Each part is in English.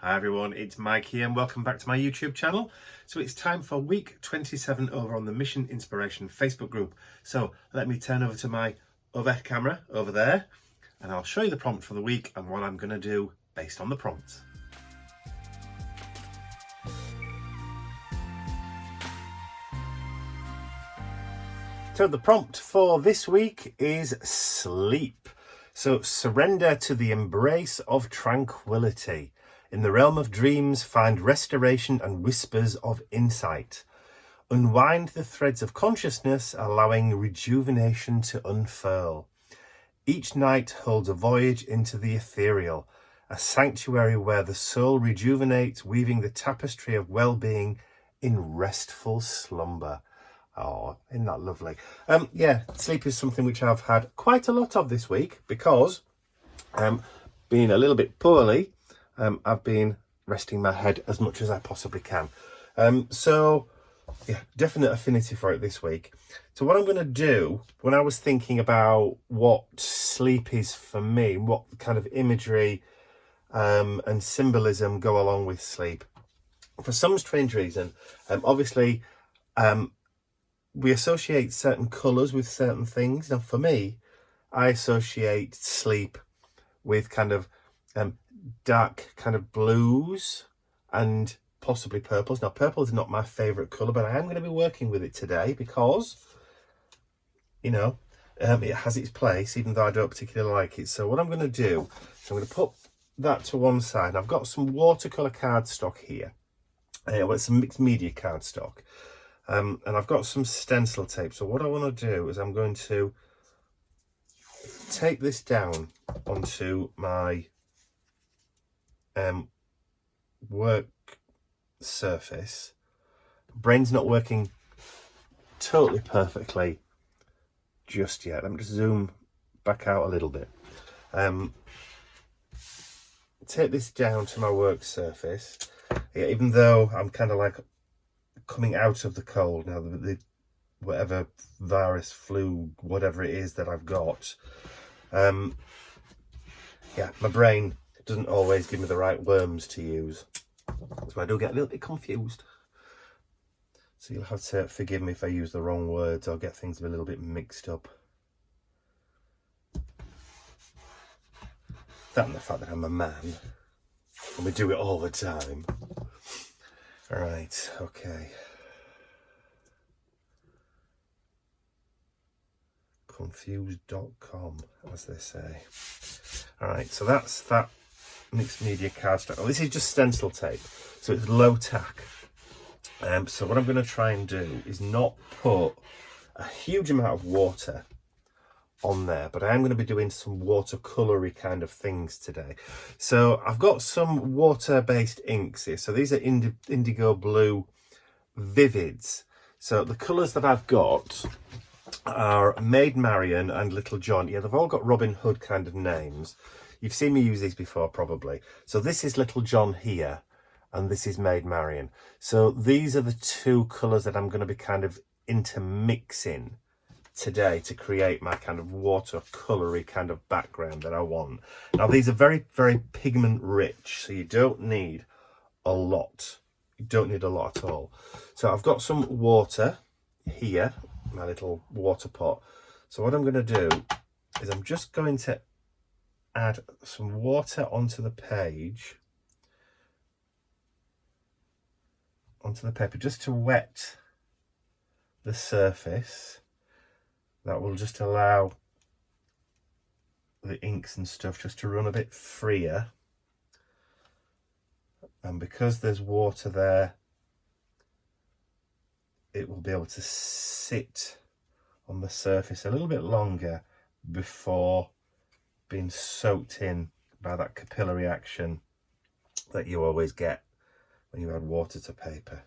Hi everyone, it's Mike here and welcome back to my YouTube channel. So it's time for week 27 over on the Mission Inspiration Facebook group. So let me turn over to my other camera over there and I'll show you the prompt for the week and what I'm going to do based on the prompt. So the prompt for this week is sleep. So surrender to the embrace of tranquility. In the realm of dreams, find restoration and whispers of insight. Unwind the threads of consciousness, allowing rejuvenation to unfurl. Each night holds a voyage into the ethereal, a sanctuary where the soul rejuvenates, weaving the tapestry of well-being in restful slumber. Oh, isn't that lovely? Yeah, sleep is something which I've had quite a lot of this week because being a little bit poorly, I've been resting my head as much as I possibly can. So, yeah, definite affinity for it this week. So what I'm going to do, when I was thinking about what sleep is for me, what kind of imagery and symbolism go along with sleep, for some strange reason, obviously, we associate certain colours with certain things. Now, for me, I associate sleep with kind of dark kind of blues and possibly purples. Now, purple is not my favourite colour, but I am going to be working with it today because, you know, it has its place, even though I don't particularly like it. So what I'm going to do is I'm going to put that to one side. I've got some watercolour cardstock here. Well, it's some mixed media cardstock. And I've got some stencil tape. So what I want to do is I'm going to take this down onto my work surface. Brain's not working totally perfectly just yet. Let me just zoom back out a little bit. Take this down to my work surface. Yeah, even though I'm kind of like coming out of the cold now, the whatever virus, flu, whatever it is that I've got, yeah, my brain doesn't always give me the right worms to use, so I do get a little bit confused. So you'll have to forgive me if I use the wrong words or get things a little bit mixed up. That and the fact that I'm a man and we do it all the time. Right, okay. Confused.com, as they say. Alright, so that's that mixed media cardstock. Oh, this is just stencil tape, so it's low tack. So what I'm going to try and do is not put a huge amount of water on there, but I am going to be doing some watercolour-y kind of things today. So I've got some water-based inks here. So these are indigo blue vivids. So the colours that I've got are Maid Marian and Little John. Yeah, they've all got Robin Hood kind of names. You've seen me use these before probably. So this is Little John here and this is Maid Marian. So these are the two colours that I'm going to be kind of intermixing today to create my kind of watercolour-y kind of background that I want. Now these are very, very pigment rich, so you don't need a lot. You don't need a lot at all. So I've got some water here, my little water pot. So what I'm going to do is I'm just going to add some water onto the page, onto the paper, just to wet the surface. That will just allow the inks and stuff just to run a bit freer. And because there's water there, it will be able to sit on the surface a little bit longer before being soaked in by that capillary action that you always get when you add water to paper.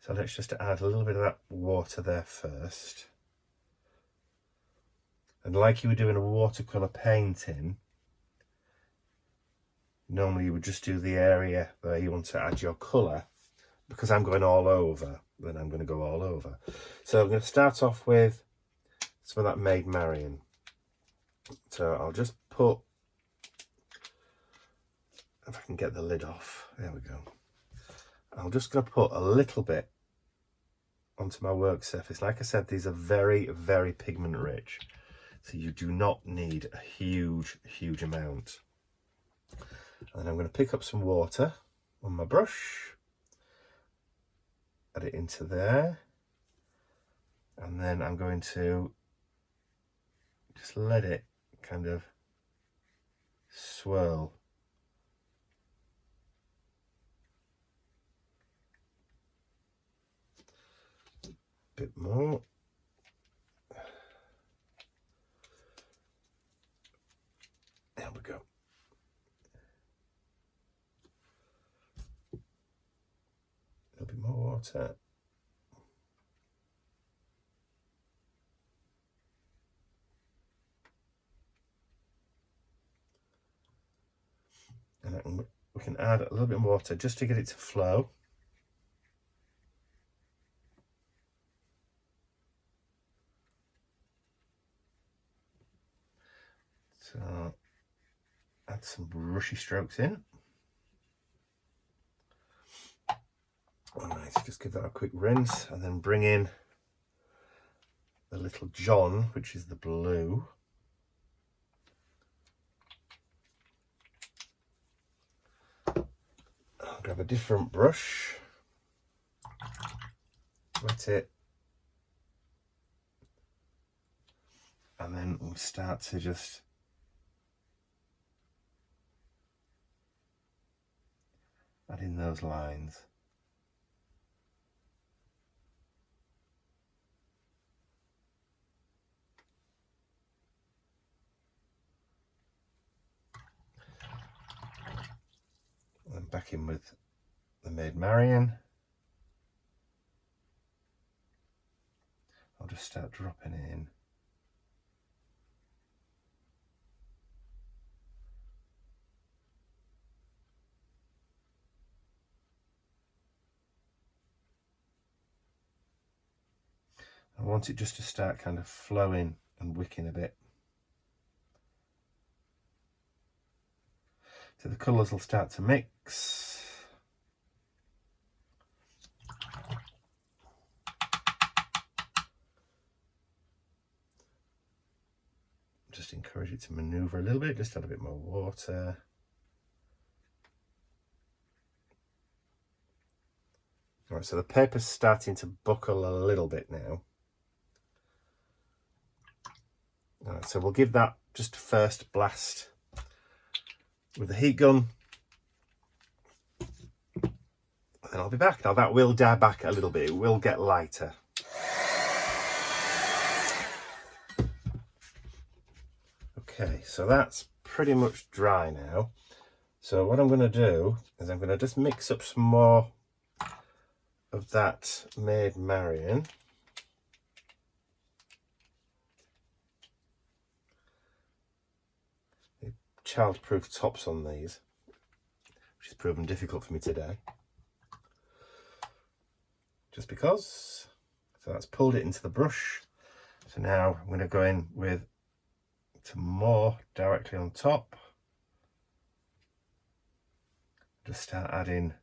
So let's just add a little bit of that water there first. And like you were doing a watercolour painting, normally you would just do the area where you want to add your colour. Because I'm going all over, then I'm going to go all over. So I'm going to start off with some of that Maid Marian. So I'll just put if I can get the lid off. There we go. I'm just going to put a little bit onto my work surface. Like I said, these are very, very pigment rich, so you do not need a huge amount. And then I'm going to pick up some water on my brush, add it into there, and then I'm going to just let it kind of swirl. Bit more. There we go. A little bit more water. And we can add a little bit more water just to get it to flow. So add some brushy strokes in. Alright, just give that a quick rinse and then bring in the little John, which is the blue. I'll grab a different brush, wet it, and then we'll start to just add in those lines. And then back in with the Maid Marian. I'll just start dropping it in. I want it just to start kind of flowing and wicking a bit. So the colours will start to mix. Just encourage it to manoeuvre a little bit, just add a bit more water. All right, so the paper's starting to buckle a little bit now. All right, so we'll give that just a first blast with the heat gun. And then I'll be back. Now that will die back a little bit, it will get lighter. Okay, so that's pretty much dry now. So what I'm going to do is I'm going to just mix up some more of that Maid Marian. The childproof tops on these, which has proven difficult for me today. Just because. So that's pulled it into the brush. So now I'm going to go in with some more directly on top. Just start adding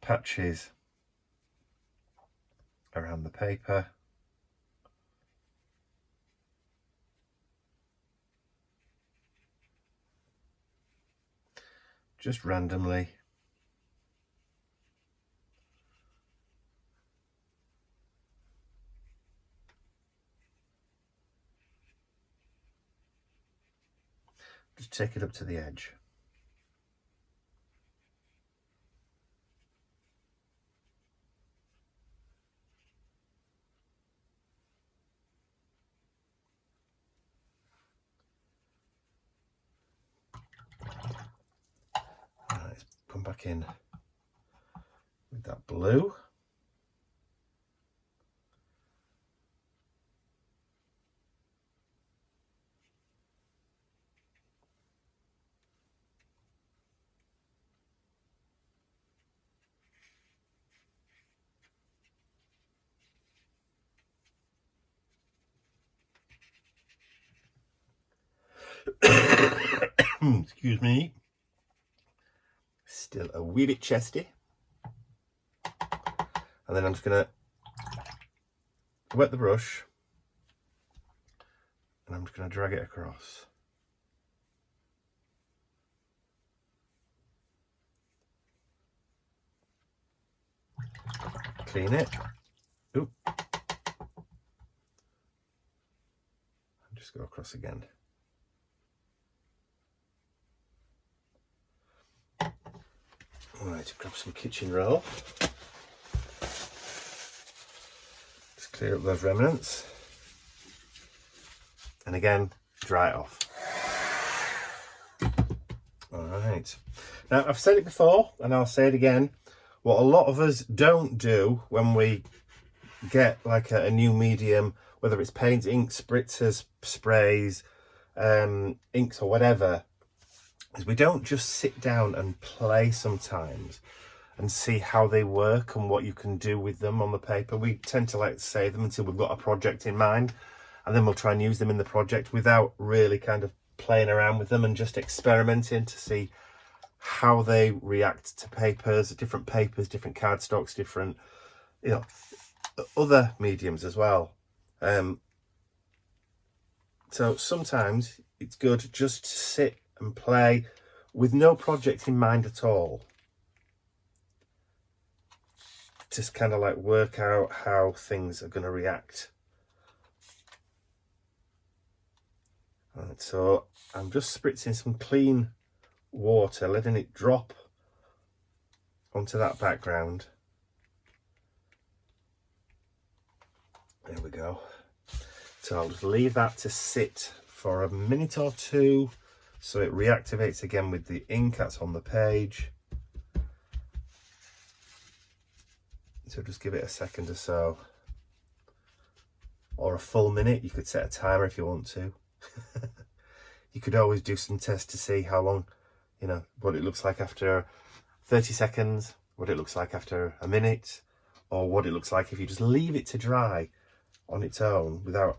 patches around the paper. Just randomly. Just take it up to the edge. Right, let's come back in with that blue. Excuse me. still a wee bit chesty. And then I'm just going to wet the brush and I'm just going to drag it across. Clean it. Oop. And just go across again. Alright, grab some kitchen roll. Just clear up those remnants. And again, dry it off. Alright. Now, I've said it before, and I'll say it again. What a lot of us don't do when we get like a new medium, whether it's paint, ink, spritzers, sprays, inks or whatever, is we don't just sit down and play sometimes and see how they work and what you can do with them on the paper. We tend to like save them until we've got a project in mind, and then we'll try and use them in the project without really kind of playing around with them and just experimenting to see how they react to papers, different cardstocks, different, you know, other mediums as well. So sometimes it's good just to sit and play with no project in mind at all. Just kind of like work out how things are going to react. Alright, so I'm just spritzing some clean water, letting it drop onto that background. There we go. So I'll just leave that to sit for a minute or two so it reactivates again with the ink that's on the page. So just give it a second or so, or a full minute. You could set a timer if you want to. You could always do some tests to see how long, you know, what it looks like after 30 seconds, what it looks like after a minute, or what it looks like if you just leave it to dry on its own without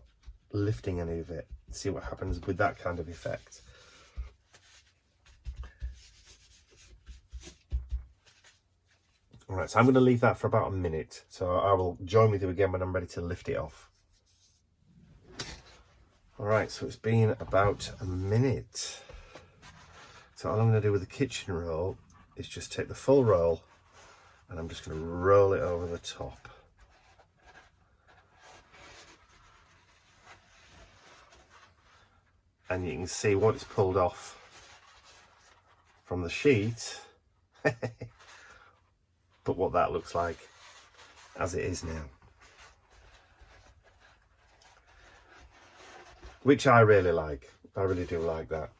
lifting any of it. See what happens with that kind of effect. All right, so I'm going to leave that for about a minute. So I will join with you again when I'm ready to lift it off. All right, so it's been about a minute. So all I'm going to do with the kitchen roll is just take the full roll and I'm just going to roll it over the top. And you can see what it's pulled off from the sheet, but what that looks like as it is now. Which I really like. I really do like that.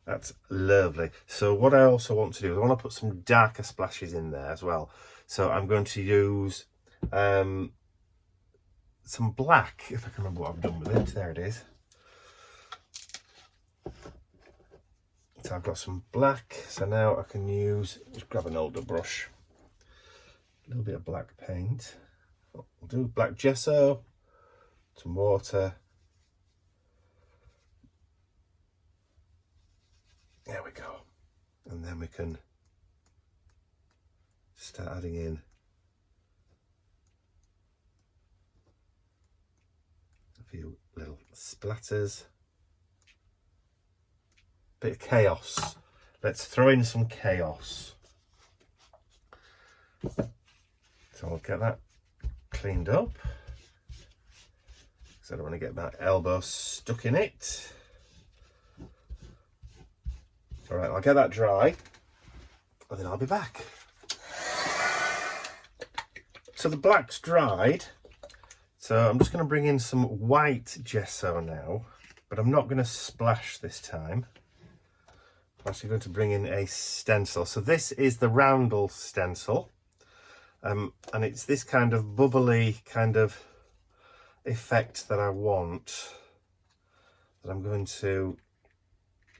That's lovely. So what I also want to do is I want to put some darker splashes in there as well. So I'm going to use some black, if I can remember what I've done with it. There it is. So I've got some black. So now I can use, just grab an older brush, a little bit of black paint. We'll do black gesso, some water. There we go. And then we can start adding in a few little splatters. Bit of chaos. Let's throw in some chaos. So I'll get that cleaned up, because I don't want to get my elbow stuck in it. All right, I'll get that dry and then I'll be back. So the black's dried. So I'm just going to bring in some white gesso now, but I'm not going to splash this time. I'm actually going to bring in a stencil. So this is the roundel stencil. And it's this kind of bubbly kind of effect that I want, that I'm going to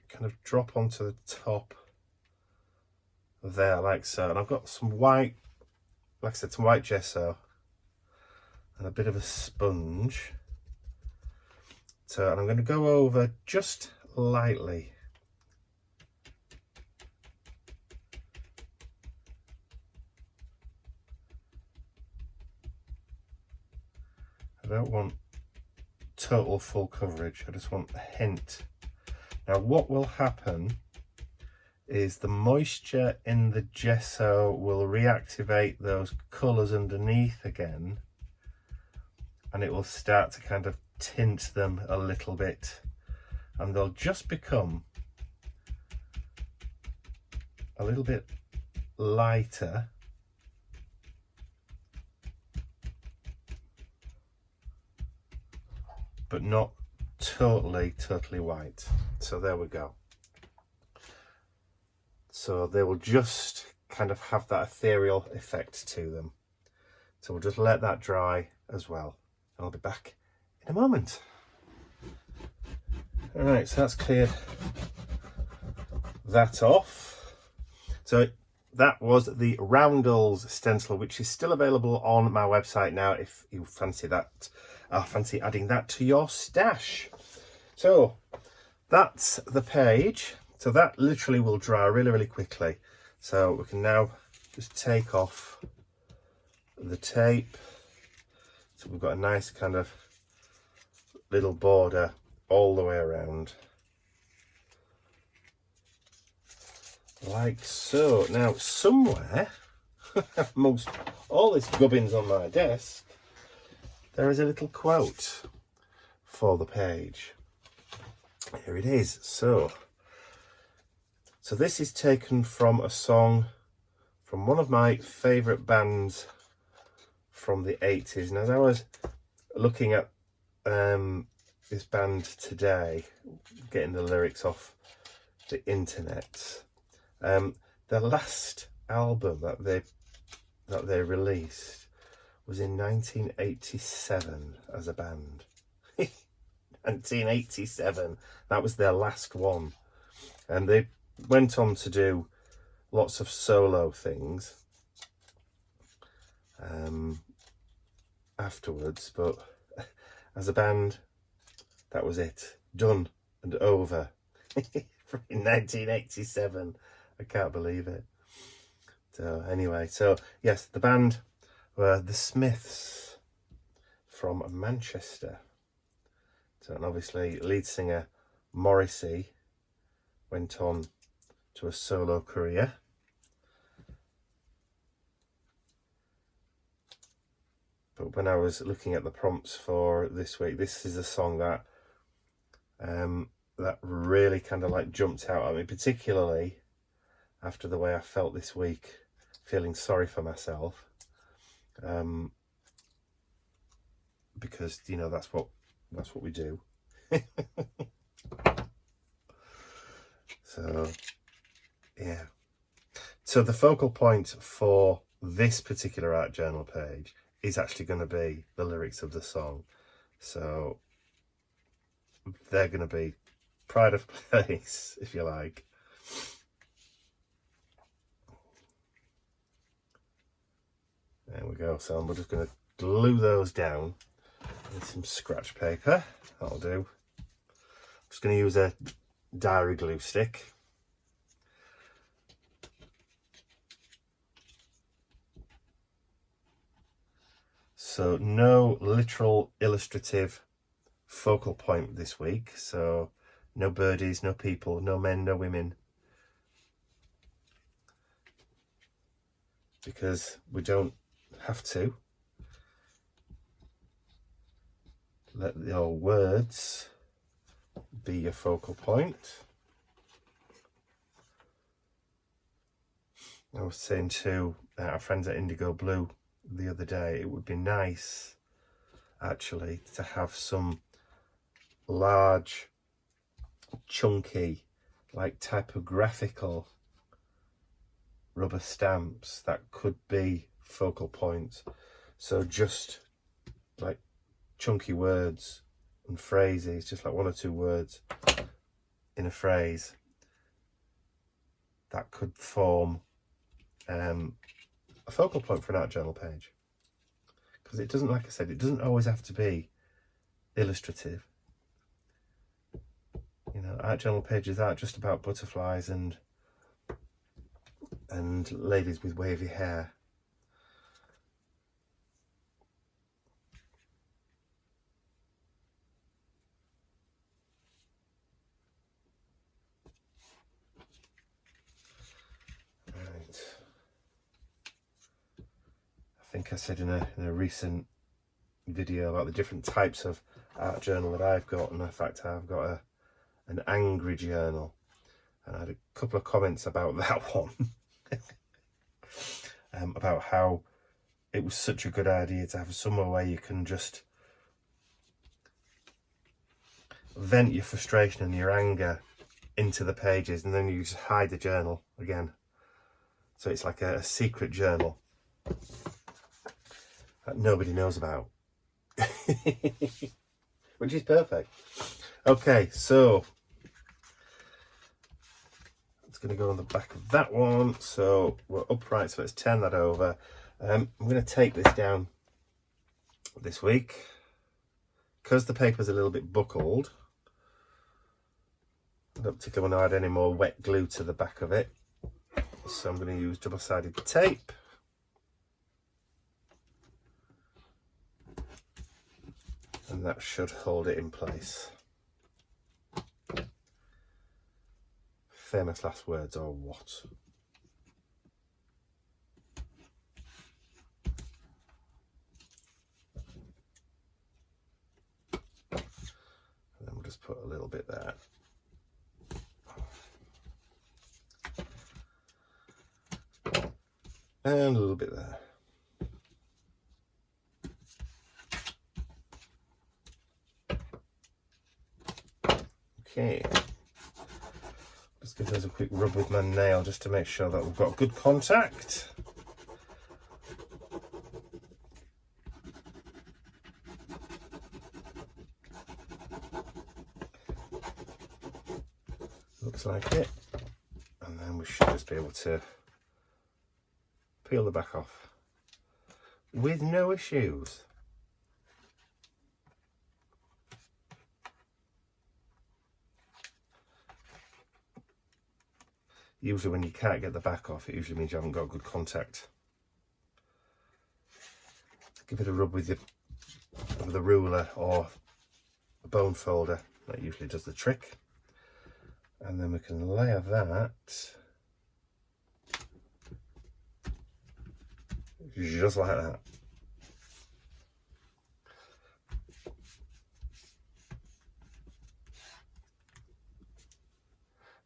kind of drop onto the top there like so. And I've got some white, like I said, some white gesso and a bit of a sponge. So, and I'm going to go over just lightly don't want total full coverage, I just want a hint. Now what will happen is the moisture in the gesso will reactivate those colours underneath again, and it will start to kind of tint them a little bit, and they'll just become a little bit lighter, but not totally white. So there we go. So they will just kind of have that ethereal effect to them. So we'll just let that dry as well. I'll be back in a moment. All right, so that's cleared that off. So that was the Roundels stencil, which is still available on my website now if you fancy that. Fancy adding that to your stash. So that's the page. So that literally will dry really quickly. So we can now just take off the tape. So we've got a nice kind of little border all the way around. Like so. Now somewhere, amongst all this gubbins on my desk, there is a little quote for the page. Here it is. So this is taken from a song from one of my favourite bands from the 80s. And as I was looking at this band today, getting the lyrics off the internet, the last album that they released was in 1987 as a band. 1987, that was their last one. And they went on to do lots of solo things afterwards, but as a band, that was it. Done and over. In 1987. I can't believe it. So anyway, so yes, the band were the Smiths from Manchester. So, and obviously lead singer Morrissey went on to a solo career. But when I was looking at the prompts for this week, this is a song that that really kind of like jumped out at me, particularly after the way I felt this week, feeling sorry for myself. Because, you know, that's what we do. So yeah, so the focal point for this particular art journal page is actually going to be the lyrics of the song. So they're going to be pride of place, if you like. There we go. So we're just going to glue those down with some scratch paper. That'll do. I'm just going to use a diary glue stick. So no literal illustrative focal point this week. So no birdies, no people, no men, no women. Because we don't have to. Let your words be your focal point. I was saying to our friends at Indigo Blue the other day, it would be nice actually to have some large, chunky, like typographical rubber stamps that could be focal points. So just like chunky words and phrases, just like one or two words in a phrase that could form a focal point for an art journal page. Because it doesn't, like I said, it doesn't always have to be illustrative. You know, art journal pages aren't just about butterflies and ladies with wavy hair. think I said in a recent video about the different types of art journal that I've got, and in fact I've got an angry journal, and I had a couple of comments about that one. About how it was such a good idea to have somewhere where you can just vent your frustration and your anger into the pages, and then you just hide the journal again. So it's like a secret journal that nobody knows about. Which is perfect. Okay, so it's going to go on the back of that one. So we're upright, so let's turn that over. I'm going to take this down this week because the paper's a little bit buckled. I don't particularly want to add any more wet glue to the back of it, so I'm going to use double-sided tape. And that should hold it in place. Famous last words or what? And then we'll just put a little bit there. And a little bit there. Okay, just give those a quick rub with my nail just to make sure that we've got good contact. Looks like it. And then we should just be able to peel the back off with no issues. Usually when you can't get the back off, it usually means you haven't got good contact. Give it a rub with the ruler or a bone folder. That usually does the trick. And then we can layer that just like that.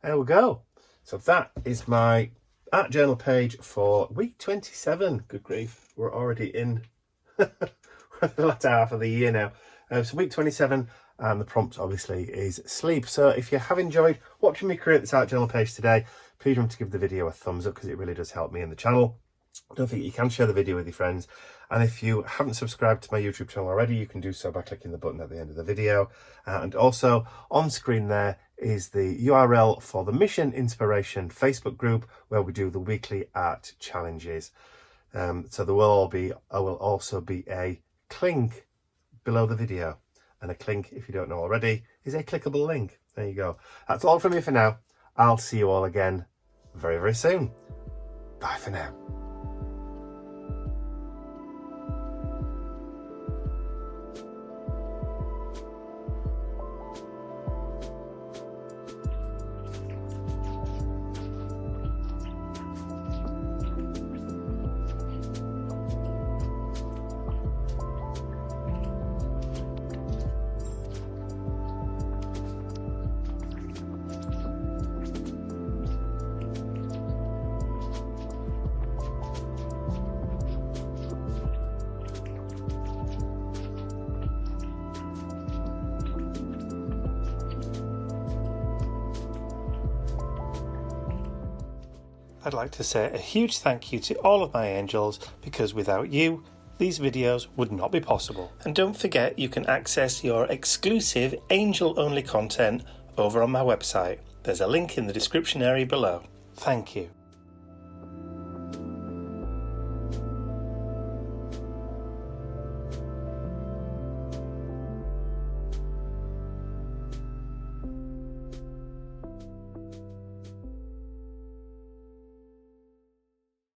There we go. So that is my art journal page for week 27. Good grief, we're already in the latter half of the year now. So week 27, and the prompt obviously is sleep. So if you have enjoyed watching me create this art journal page today, please remember to give the video a thumbs up because it really does help me in the channel. Don't forget you can share the video with your friends, and if you haven't subscribed to my YouTube channel already, you can do so by clicking the button at the end of the video. And also on screen there is the URL for the Mission Inspiration Facebook group where we do the weekly art challenges. So there will also be a link below the video, and a link, if you don't know already, is a clickable link. There you go. That's all from me for now. I'll see you all again very, very soon. Bye for now. I'd like to say a huge thank you to all of my angels, because without you, these videos would not be possible. And don't forget you can access your exclusive angel-only content over on my website. There's a link in the description area below. Thank you.